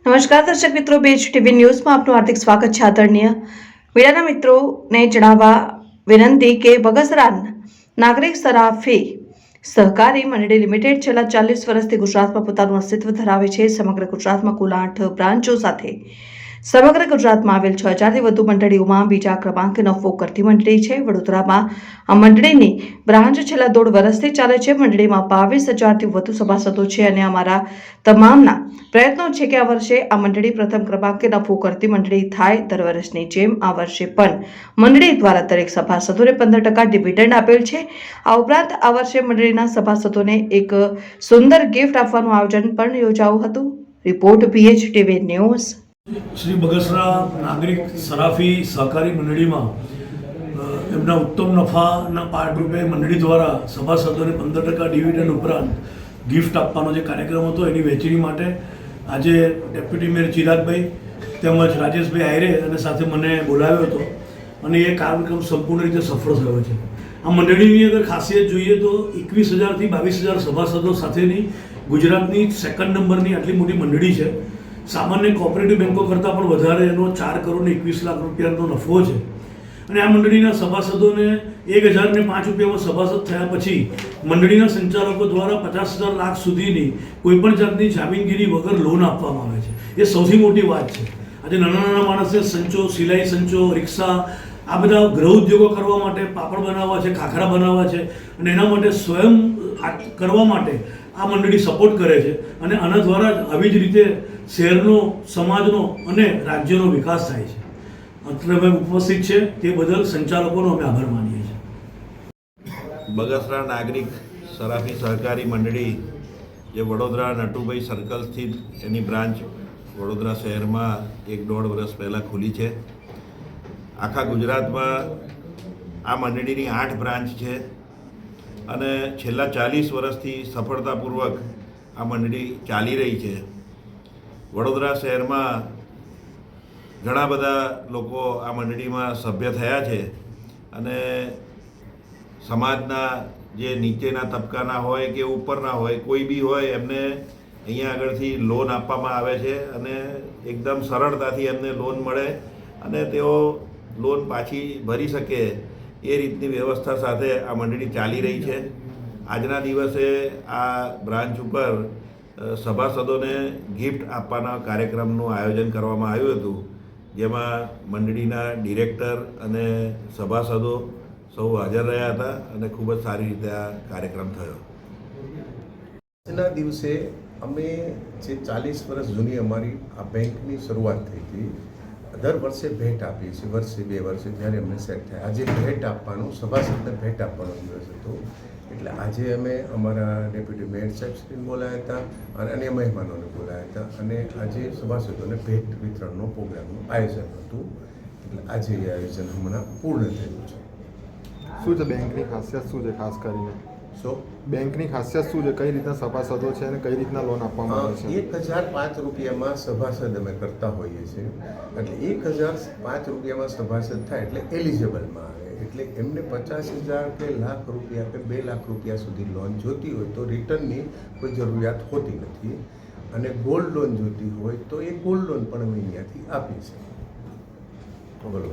નમસ્કાર દર્શક મિત્રો, બેજ ટીવી ન્યૂઝમાં આપનું હાર્દિક સ્વાગત છે. આદરણીય મીડિયાના મિત્રોને જણાવવા વિનંતી કે બગસરા નાગરિક સરાફી સહકારી મંડળી લિમિટેડ છેલ્લા 40 વર્ષથી ગુજરાતમાં પોતાનું અસ્તિત્વ ધરાવે છે. સમગ્ર ગુજરાતમાં કુલ 8 બ્રાન્ચો સાથે સમગ્ર ગુજરાતમાં આવેલ 6000થી વધુ મંડળીઓમાં બીજા ક્રમાંકે નફો કરતી મંડળી છે. વડોદરામાં આ મંડળીની બ્રાન્ચ છેલ્લા 1.5 વર્ષથી ચાલે છે. મંડળીમાં 22000થી વધુ સભાસદો છે અને અમારા તમામના પ્રયત્નો છે કે આ વર્ષે આ મંડળી પ્રથમ ક્રમાંકે નફો કરતી મંડળી થાય. દર વર્ષની જેમ આ વર્ષે પણ મંડળી દ્વારા દરેક સભાસદોને 15% ડિવિડન્ડ આપેલ છે. આ ઉપરાંત આ વર્ષે મંડળીના સભાસદોને એક સુંદર ગિફ્ટ આપવાનું આયોજન પણ યોજાયું હતું. Report PHTV news. Shri Bagasara નાગરિક સરાફી સહકારી મંડળીમાં એમના ઉત્તમ નફાના ભાગરૂપે મંડળી દ્વારા સભાસદોને 15% ડિવિડન્ડ ઉપરાંત ગિફ્ટ આપવાનો જે કાર્યક્રમ હતો એની વહેંચણી માટે આજે ડેપ્યુટી મેયર ચિરાગભાઈ તેમજ રાજેશભાઈ આયરે અને સાથે મને બોલાવ્યો હતો અને એ કાર્યક્રમ સંપૂર્ણ રીતે સફળ થયો છે. આ મંડળીની અગર ખાસિયત જોઈએ તો 21,000થી 22,000 સભાસદો સાથેની ગુજરાતની સેકન્ડ નંબરની આટલી મોટી મંડળી છે. સામાન્ય કોઓપરેટિવ બેન્કો કરતાં પણ વધારે એનો 4 કરોડ 21 લાખ રૂપિયાનો નફો છે અને આ મંડળીના સભાસદોને 1,005 રૂપિયામાં સભાસદ થયા પછી મંડળીના સંચાલકો દ્વારા 50,000 લાખ સુધીની કોઈપણ જાતની જામીનગીરી વગર લોન આપવામાં આવે છે. એ સૌથી મોટી વાત છે. આજે નાના નાના માણસને સંચો, સિલાઈ સંચો, રિક્ષા આ બધા ગૃહ ઉદ્યોગો કરવા માટે, પાપડ બનાવવા છે, ખાખરા બનાવવા છે અને એના માટે સ્વયં કરવા માટે આ મંડળી સપોર્ટ કરે છે અને આના દ્વારા જ આવી જ રીતે શહેરનો, સમાજનો અને રાજ્યનો વિકાસ થાય છે. અત્રે ઉપસ્થિત છે તે બદલ સંચાલકોનો અમે આભાર માનીએ છીએ. બગસરા નાગરિક સરાફી સહકારી મંડળી જે વડોદરા નટુભાઈ સર્કલ સ્થિત એની બ્રાન્ચ વડોદરા શહેરમાં 1.5 વર્ષ પહેલાં ખુલી છે. આખા ગુજરાતમાં આ મંડળીની 8 બ્રાન્ચ છે અને છેલ્લા 40 વર્ષથી સફળતાપૂર્વક આ મંડળી ચાલી રહી છે. વડોદરા શહેરમાં ઘણા બધા લોકો આ મંડળીમાં સભ્ય થયા છે અને સમાજના જે નીચેના તબક્કાના હોય કે ઉપરના હોય કોઈ બી હોય એમને અહીંયા આગળથી લોન આપવામાં આવે છે અને એકદમ સરળતાથી એમને લોન મળે અને તેઓ લોન પાછી ભરી શકે એ રીતની વ્યવસ્થા સાથે આ મંડળી ચાલી રહી છે. આજના દિવસે આ બ્રાન્ચ ઉપર સભાસદોને ગિફ્ટ આપવાના કાર્યક્રમનું આયોજન કરવામાં આવ્યું હતું, જેમાં મંડળીના ડિરેક્ટર અને સભાસદો સૌ હાજર રહ્યા હતા અને ખૂબ જ સારી રીતે આ કાર્યક્રમ થયો. આજના દિવસે અમે જે 40 વર્ષ જૂની અમારી આ બેંકની શરૂઆત થઈ હતી, દર વર્ષે ભેટ આપીએ છીએ, વર્ષે 2 વર્ષે જ્યારે અમને સેટ થાય. આજે ભેટ આપવાનું, સભાસદને ભેટ આપવાનો દિવસ હતો એટલે આજે અમે અમારા ડેપ્યુટી મેયર સાહેબશ્રીને બોલાવ્યા હતા અને અન્ય મહેમાનોને બોલાવ્યા હતા અને આજે સભાસદોને ભેટ વિતરણનો પ્રોગ્રામનું આયોજન હતું. એટલે આજે એ આયોજન હમણાં પૂર્ણ થયું છે. શું છે બેંકની ખાસિયત, શું છે ખાસ કરીને? બેંકની ખાસિયત શું છે, કઈ રીતના સભાસદો છે અને કઈ રીતના લોન આપવામાં આવે છે? 1,005 રૂપિયામાં સભાસદ અમે કરતા હોઈએ છીએ એટલે 1,005 રૂપિયામાં સભાસદ થાય એટલે એલિજિબલમાં આવે. એટલે એમને 50,000 કે લાખ રૂપિયા કે 2 લાખ રૂપિયા સુધી લોન જોતી હોય તો રિટર્નની કોઈ જરૂરિયાત હોતી નથી અને ગોલ્ડ લોન જોતી હોય તો એ ગોલ્ડ લોન પણ અમે અહીંયાથી આપીએ છીએ. બોલો.